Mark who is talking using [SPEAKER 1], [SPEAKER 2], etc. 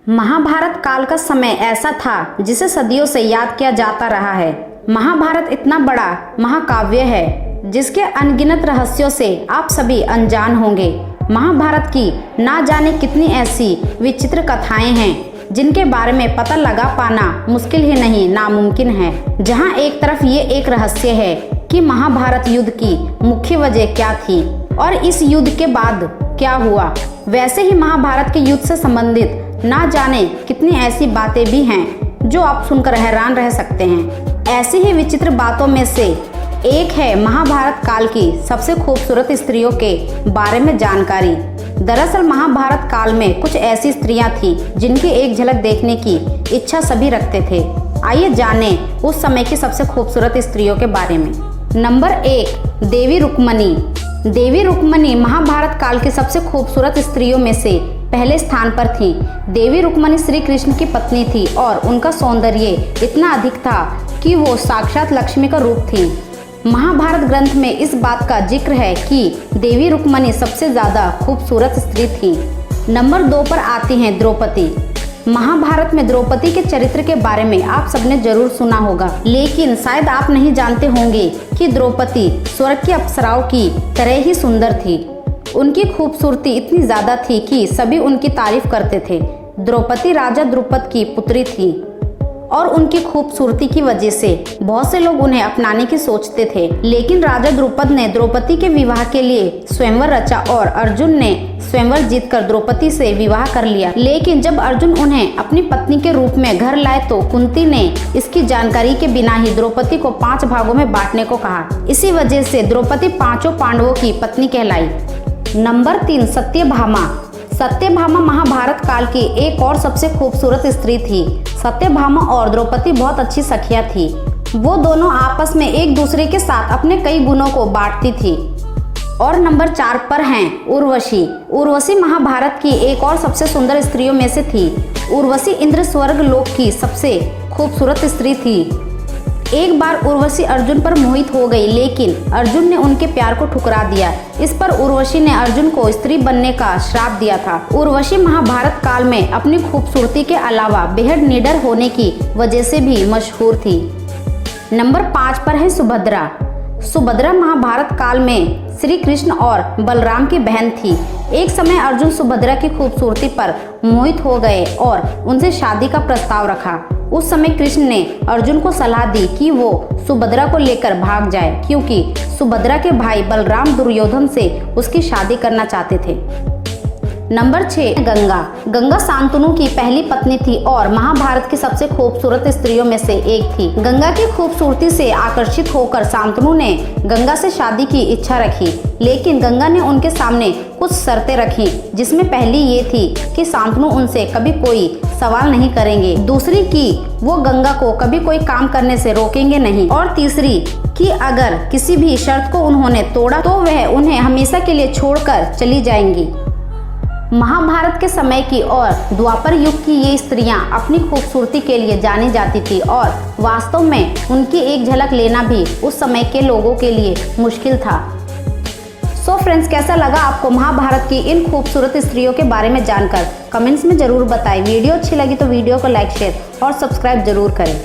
[SPEAKER 1] महाभारत काल का समय ऐसा था जिसे सदियों से याद किया जाता रहा है। महाभारत इतना बड़ा महाकाव्य है जिसके अनगिनत रहस्यों से आप सभी अनजान होंगे। महाभारत की ना जाने कितनी ऐसी विचित्र कथाएं हैं जिनके बारे में पता लगा पाना मुश्किल ही नहीं नामुमकिन है। जहां एक तरफ ये एक रहस्य है कि महाभारत युद्ध की मुख्य वजह क्या थी और इस युद्ध के बाद क्या हुआ, वैसे ही महाभारत के युद्ध से संबंधित ना जाने कितनी ऐसी बातें भी हैं जो आप सुनकर हैरान रह सकते हैं। ऐसी ही विचित्र बातों में से एक है महाभारत काल की सबसे खूबसूरत स्त्रियों के बारे में जानकारी। दरअसल महाभारत काल में कुछ ऐसी स्त्रियां थीं जिनकी एक झलक देखने की इच्छा सभी रखते थे। आइए जानें उस समय की सबसे खूबसूरत स्त्रियों के बारे में। नंबर 1, देवी रुक्मणी। देवी रुक्मणी महाभारत काल की सबसे खूबसूरत स्त्रियों में से पहले स्थान पर थी। देवी रुक्मणी श्री कृष्ण की पत्नी थी और उनका सौंदर्य इतना अधिक था कि वो साक्षात लक्ष्मी का रूप थी। महाभारत ग्रंथ में इस बात का जिक्र है कि देवी रुक्मणी सबसे ज्यादा खूबसूरत स्त्री थी। नंबर 2 पर आती हैं द्रौपदी। महाभारत में द्रौपदी के चरित्र के बारे में आप सबने जरूर सुना होगा, लेकिन शायद आप नहीं जानते होंगे कि द्रौपदी स्वर्ग की अप्सराओं की तरह ही सुंदर थी। उनकी खूबसूरती इतनी ज्यादा थी कि सभी उनकी तारीफ करते थे। द्रौपदी राजा द्रुपद की पुत्री थी और उनकी खूबसूरती की वजह से बहुत से लोग उन्हें अपनाने की सोचते थे, लेकिन राजा द्रुपद ने द्रौपदी के विवाह के लिए स्वयंवर रचा और अर्जुन ने स्वयंवर जीतकर द्रौपदी से विवाह कर लिया। लेकिन जब अर्जुन उन्हें अपनी पत्नी के रूप में घर लाए तो कुंती ने इसकी जानकारी के बिना ही द्रौपदी को 5 भागों में बांटने को कहा। इसी वजह से द्रौपदी 5 पांडवों की पत्नी कहलाई। नंबर 3, सत्यभामा। सत्यभामा महाभारत काल की एक और सबसे खूबसूरत स्त्री थी। सत्यभामा और द्रौपदी बहुत अच्छी सखियां थी। वो दोनों आपस में एक दूसरे के साथ अपने कई गुणों को बांटती थी। और नंबर 4 पर हैं उर्वशी। उर्वशी महाभारत की एक और सबसे सुंदर स्त्रियों में से थी। उर्वशी इंद्र स्वर्ग लोक की सबसे खूबसूरत स्त्री थी। एक बार उर्वशी अर्जुन पर मोहित हो गई, लेकिन अर्जुन ने उनके प्यार को ठुकरा दिया। इस पर उर्वशी ने अर्जुन को स्त्री बनने का श्राप दिया था। उर्वशी महाभारत काल में अपनी खूबसूरती के अलावा बेहद निडर होने की वजह से भी मशहूर थी। नंबर 5 पर है सुभद्रा। सुभद्रा महाभारत काल में श्री कृष्ण और बलराम की बहन थी। एक समय अर्जुन सुभद्रा की खूबसूरती पर मोहित हो गए और उनसे शादी का प्रस्ताव रखा। उस समय कृष्ण ने अर्जुन को सलाह दी कि वो सुभद्रा को लेकर भाग जाए, क्योंकि सुभद्रा के भाई बलराम दुर्योधन से उसकी शादी करना चाहते थे। नंबर 6, गंगा। गंगा शांतनु की पहली पत्नी थी और महाभारत की सबसे खूबसूरत स्त्रियों में से एक थी। गंगा की खूबसूरती से आकर्षित होकर शांतनु ने गंगा से शादी की इच्छा रखी, लेकिन गंगा ने उनके सामने कुछ शर्तें रखी, जिसमें पहली ये थी कि शांतनु उनसे कभी कोई सवाल नहीं करेंगे, दूसरी कि वो गंगा को कभी कोई काम करने से रोकेंगे नहीं, और तीसरी कि अगर किसी भी शर्त को उन्होंने तोड़ा तो वह उन्हें हमेशा के लिए छोड़कर चली जाएंगी। महाभारत के समय की और द्वापर युग की ये स्त्रियां अपनी खूबसूरती के लिए जानी जाती थी और वास्तव में उनकी एक झलक लेना भी उस समय के लोगों के लिए मुश्किल था। सो फ्रेंड्स, कैसा लगा आपको महाभारत की इन खूबसूरत स्त्रियों के बारे में जानकर? कमेंट्स में जरूर बताएं। वीडियो अच्छी लगी तो वीडियो को लाइक, शेयर और सब्सक्राइब जरूर करें।